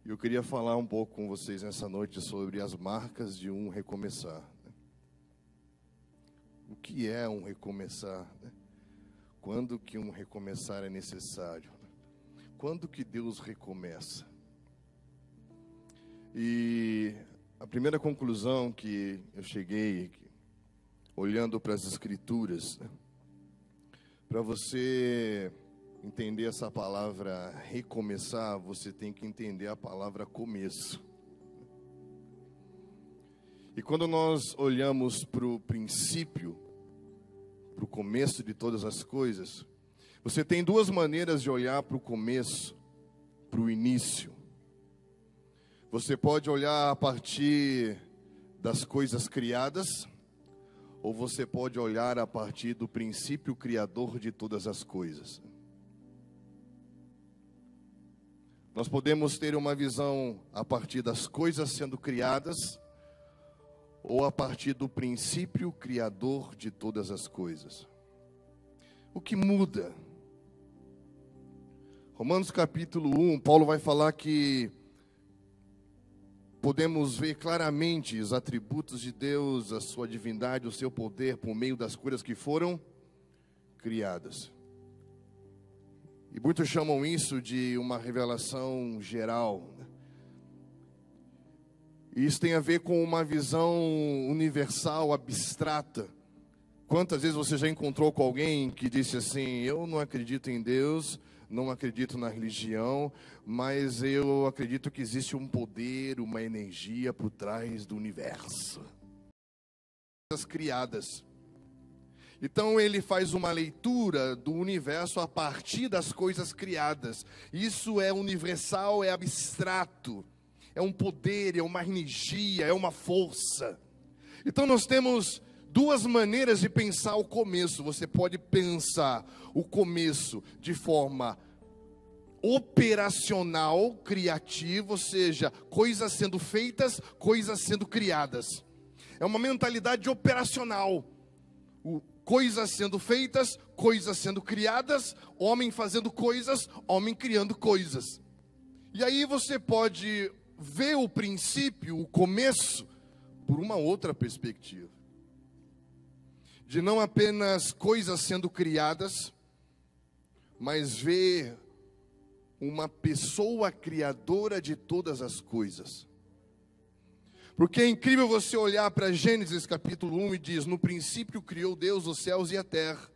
Eu queria falar um pouco com vocês nessa noite sobre as marcas de um recomeçar. O que é um recomeçar? Quando que um recomeçar é necessário? Quando que Deus recomeça? E a primeira conclusão que eu cheguei, olhando para as Escrituras, para você entender essa palavra recomeçar, você tem que entender a palavra começo. E quando nós olhamos para o princípio, para o começo de todas as coisas, você tem duas maneiras de olhar para o começo, para o início. Você pode olhar a partir das coisas criadas, ou você pode olhar a partir do princípio criador de todas as coisas. Nós podemos ter uma visão a partir das coisas sendo criadas, ou a partir do princípio criador de todas as coisas. O que muda? Romanos capítulo 1, Paulo vai falar que podemos ver claramente os atributos de Deus, a sua divindade, o seu poder, por meio das coisas que foram criadas. E muitos chamam isso de uma revelação geral. E isso tem a ver com uma visão universal, abstrata. Quantas vezes você já encontrou com alguém que disse assim: eu não acredito em Deus, não acredito na religião, mas eu acredito que existe um poder, uma energia por trás do universo. Coisas criadas. Então ele faz uma leitura do universo a partir das coisas criadas. Isso é universal, é abstrato. É um poder, é uma energia, é uma força. Então nós temos duas maneiras de pensar o começo. Você pode pensar o começo de forma operacional, criativa, ou seja, coisas sendo feitas, coisas sendo criadas. É uma mentalidade operacional. Coisas sendo feitas, coisas sendo criadas, homem fazendo coisas, homem criando coisas. E aí você pode ver o princípio, o começo, por uma outra perspectiva. De não apenas coisas sendo criadas, mas ver uma pessoa criadora de todas as coisas. Porque é incrível você olhar para Gênesis capítulo 1 e diz: no princípio criou Deus os céus e a terra.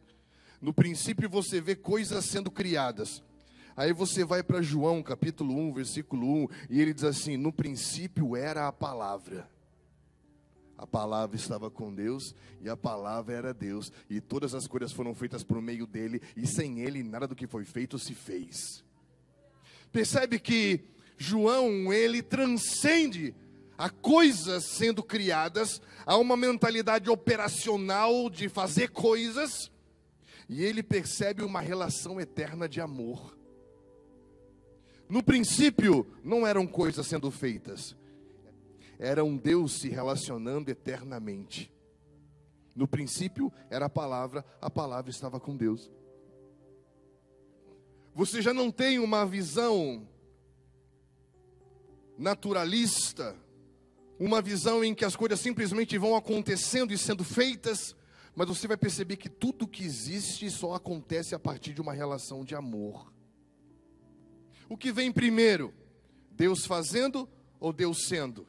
No princípio você vê coisas sendo criadas. Aí você vai para João capítulo 1, versículo 1, e ele diz assim: no princípio era a palavra. A palavra estava com Deus, e a palavra era Deus, e todas as coisas foram feitas por meio dele, e sem ele nada do que foi feito se fez. Percebe que João, ele transcende a coisas sendo criadas, a uma mentalidade operacional de fazer coisas, e ele percebe uma relação eterna de amor. No princípio, não eram coisas sendo feitas, era um Deus se relacionando eternamente. No princípio era a palavra estava com Deus. Você já não tem uma visão naturalista, uma visão em que as coisas simplesmente vão acontecendo e sendo feitas, mas você vai perceber que tudo que existe só acontece a partir de uma relação de amor. O que vem primeiro? Deus fazendo ou Deus sendo?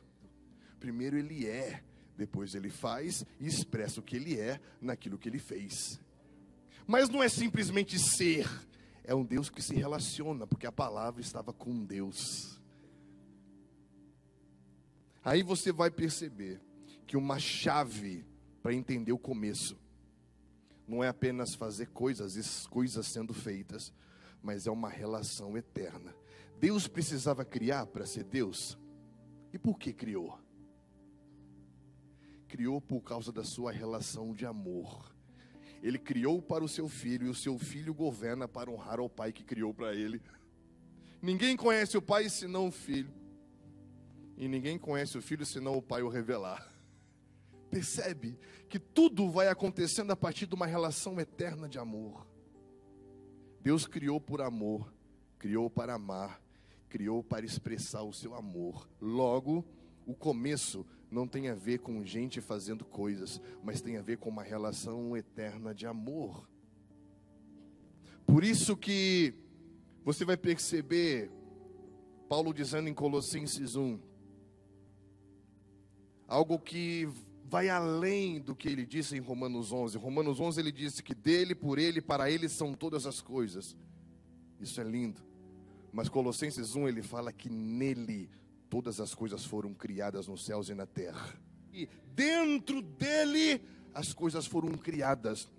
Primeiro ele é, depois ele faz e expressa o que ele é naquilo que ele fez. Mas não é simplesmente ser, é um Deus que se relaciona, porque a palavra estava com Deus. Aí você vai perceber que uma chave para entender o começo não é apenas fazer coisas sendo feitas, mas é uma relação eterna. Deus precisava criar para ser Deus. E por que criou? Criou por causa da sua relação de amor. Ele criou para o seu filho, e o seu filho governa para honrar ao pai que criou para ele. Ninguém conhece o pai senão o filho. E ninguém conhece o filho senão o pai o revelar. Percebe que tudo vai acontecendo a partir de uma relação eterna de amor. Deus criou por amor, criou para amar, criou para expressar o seu amor. Logo, o começo não tem a ver com gente fazendo coisas, mas tem a ver com uma relação eterna de amor. Por isso que você vai perceber Paulo dizendo em Colossenses 1, algo que vai além do que ele disse em Romanos 11. Em Romanos 11 ele disse que dele, por ele, para ele são todas as coisas. Isso é lindo. Mas Colossenses 1 ele fala que nele todas as coisas foram criadas nos céus e na terra. E dentro dele as coisas foram criadas.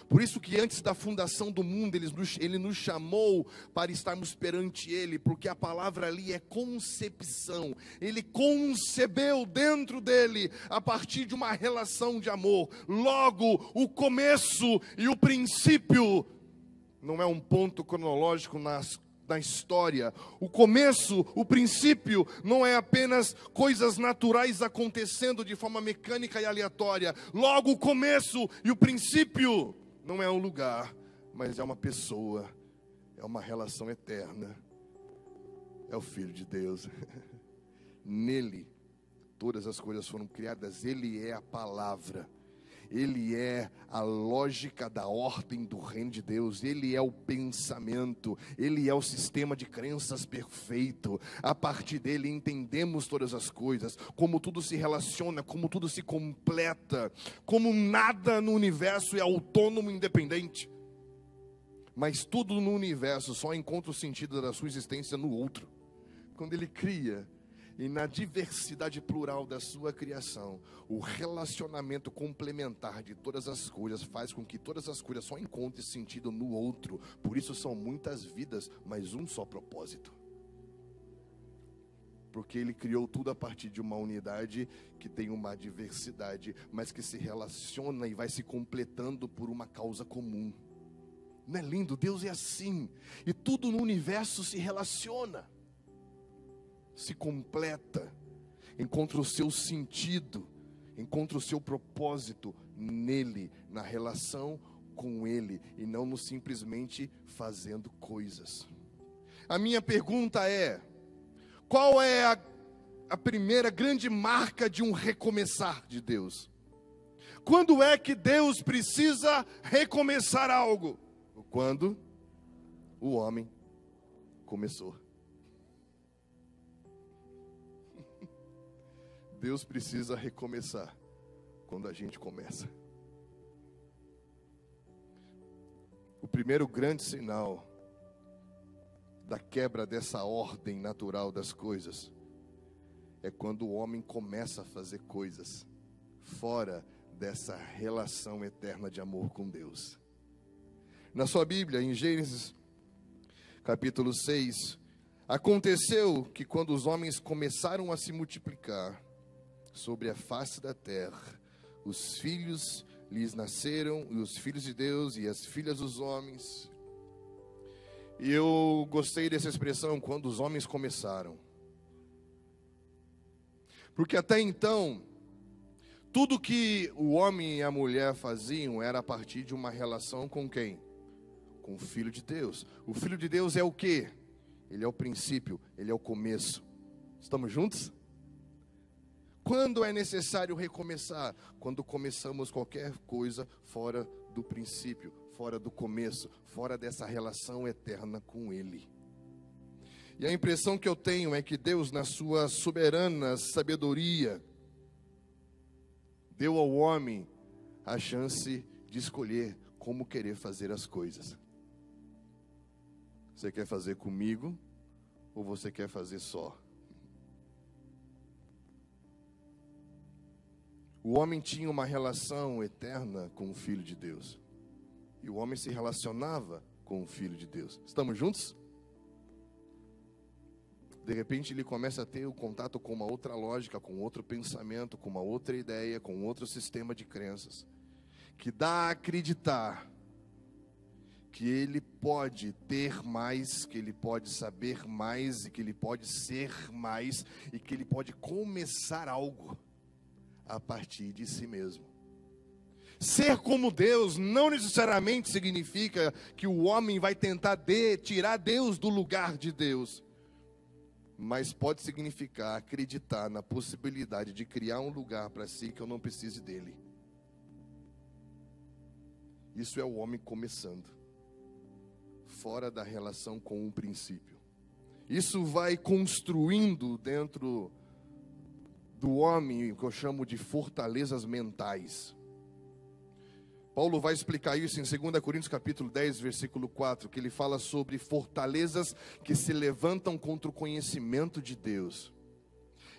Por isso que antes da fundação do mundo, ele nos chamou para estarmos perante Ele, porque a palavra ali é concepção. Ele concebeu dentro dele, a partir de uma relação de amor. Logo, o começo e o princípio não é um ponto cronológico na história. O começo, o princípio, não é apenas coisas naturais acontecendo de forma mecânica e aleatória. Logo, o começo e o princípio não é um lugar, mas é uma pessoa, é uma relação eterna. É o Filho de Deus. Nele, todas as coisas foram criadas. Ele é a palavra. Ele é a lógica da ordem do reino de Deus. Ele é o pensamento. Ele é o sistema de crenças perfeito. A partir dele entendemos todas as coisas, como tudo se relaciona, como tudo se completa, como nada no universo é autônomo e independente. Mas tudo no universo só encontra o sentido da sua existência no outro. Quando ele cria, e na diversidade plural da sua criação, o relacionamento complementar de todas as coisas faz com que todas as coisas só encontrem sentido no outro. Por isso são muitas vidas, mas um só propósito. Porque ele criou tudo a partir de uma unidade que tem uma diversidade, mas que se relaciona e vai se completando por uma causa comum. Não é lindo? Deus é assim. E tudo no universo se relaciona, se completa, encontra o seu sentido, encontra o seu propósito nele, na relação com ele, e não no simplesmente fazendo coisas. A minha pergunta é: qual é a primeira grande marca de um recomeçar de Deus? Quando é que Deus precisa recomeçar algo? Quando o homem começou. Deus precisa recomeçar quando a gente começa. O primeiro grande sinal da quebra dessa ordem natural das coisas é quando o homem começa a fazer coisas fora dessa relação eterna de amor com Deus. Na sua Bíblia, em Gênesis capítulo 6, aconteceu que quando os homens começaram a se multiplicar sobre a face da terra, os filhos lhes nasceram, e os filhos de Deus e as filhas dos homens. E eu gostei dessa expressão, quando os homens começaram. Porque até então, tudo que o homem e a mulher faziam era a partir de uma relação com quem? Com o Filho de Deus. O Filho de Deus é o quê? Ele é o princípio, ele é o começo. Estamos juntos? Quando é necessário recomeçar? Quando começamos qualquer coisa fora do princípio, fora do começo, fora dessa relação eterna com Ele. E a impressão que eu tenho é que Deus, na sua soberana sabedoria, deu ao homem a chance de escolher como querer fazer as coisas. Você quer fazer comigo ou você quer fazer só? O homem tinha uma relação eterna com o Filho de Deus. E o homem se relacionava com o Filho de Deus. Estamos juntos? De repente ele começa a ter o contato com uma outra lógica, com outro pensamento, com uma outra ideia, com outro sistema de crenças, que dá a acreditar que ele pode ter mais, que ele pode saber mais, e que ele pode ser mais, e que ele pode começar algo a partir de si mesmo. Ser como Deus não necessariamente significa que o homem vai tentar tirar Deus do lugar de Deus. mas pode significar acreditar na possibilidade de criar um lugar para si que eu não precise dele. Isso é o homem começando, fora da relação com um princípio. Isso vai construindo dentro do homem o que eu chamo de fortalezas mentais. Paulo vai explicar isso em 2 Coríntios capítulo 10, versículo 4, que ele fala sobre fortalezas que se levantam contra o conhecimento de Deus.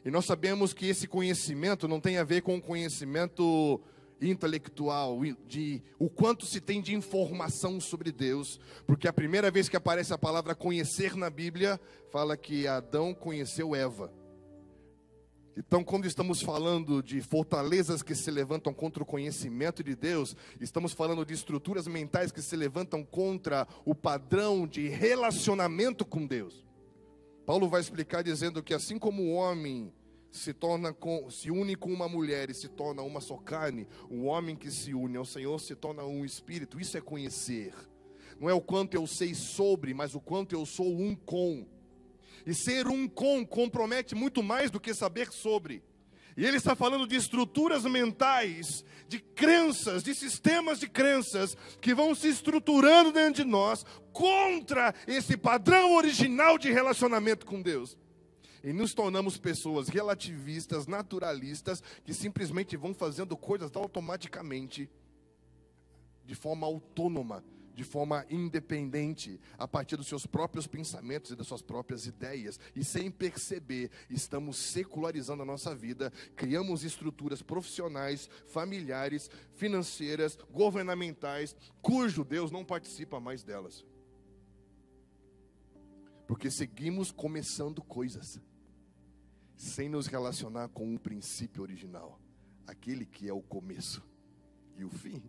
E nós sabemos que esse conhecimento não tem a ver com o conhecimento intelectual, de o quanto se tem de informação sobre Deus, porque a primeira vez que aparece a palavra conhecer na Bíblia, fala que Adão conheceu Eva. Então, quando estamos falando de fortalezas que se levantam contra o conhecimento de Deus, estamos falando de estruturas mentais que se levantam contra o padrão de relacionamento com Deus. Paulo vai explicar dizendo que assim como o homem se une com uma mulher e se torna uma só carne, o homem que se une ao Senhor se torna um espírito. Isso é conhecer. Não é o quanto eu sei sobre, mas o quanto eu sou um com. E ser um com compromete muito mais do que saber sobre. E ele está falando de estruturas mentais, de crenças, de sistemas de crenças que vão se estruturando dentro de nós contra esse padrão original de relacionamento com Deus. E nos tornamos pessoas relativistas, naturalistas, que simplesmente vão fazendo coisas automaticamente, de forma autônoma, de forma independente, a partir dos seus próprios pensamentos e das suas próprias ideias. E sem perceber, estamos secularizando a nossa vida, criamos estruturas profissionais, familiares, financeiras, governamentais, cujo Deus não participa mais delas. Porque seguimos começando coisas, sem nos relacionar com o princípio original, aquele que é o começo e o fim.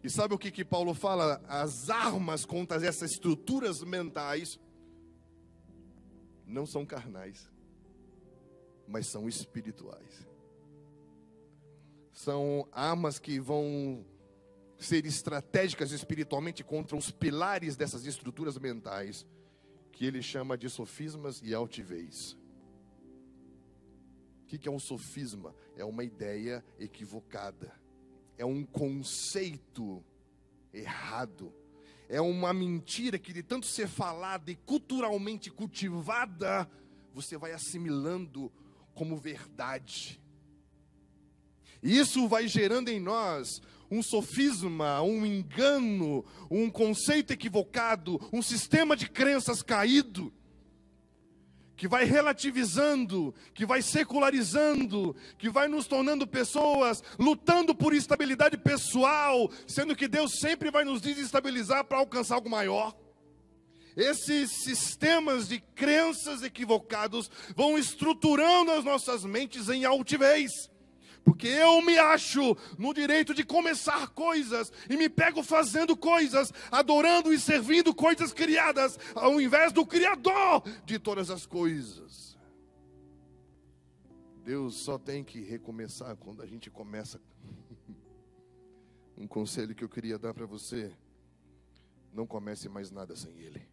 E sabe o que Paulo fala? As armas contra essas estruturas mentais não são carnais, mas são espirituais. São armas que vão ser estratégicas espiritualmente contra os pilares dessas estruturas mentais, que ele chama de sofismas e altivez. O que é um sofisma? É uma ideia equivocada. É um conceito errado. É uma mentira que de tanto ser falada e culturalmente cultivada, você vai assimilando como verdade. E isso vai gerando em nós um sofisma, um engano, um conceito equivocado, um sistema de crenças caído, que vai relativizando, que vai secularizando, que vai nos tornando pessoas lutando por estabilidade pessoal, sendo que Deus sempre vai nos desestabilizar para alcançar algo maior. Esses sistemas de crenças equivocados vão estruturando as nossas mentes em altivez. Porque eu me acho no direito de começar coisas e me pego fazendo coisas, adorando e servindo coisas criadas, ao invés do Criador de todas as coisas. Deus só tem que recomeçar quando a gente começa. Um conselho que eu queria dar para você: não comece mais nada sem Ele.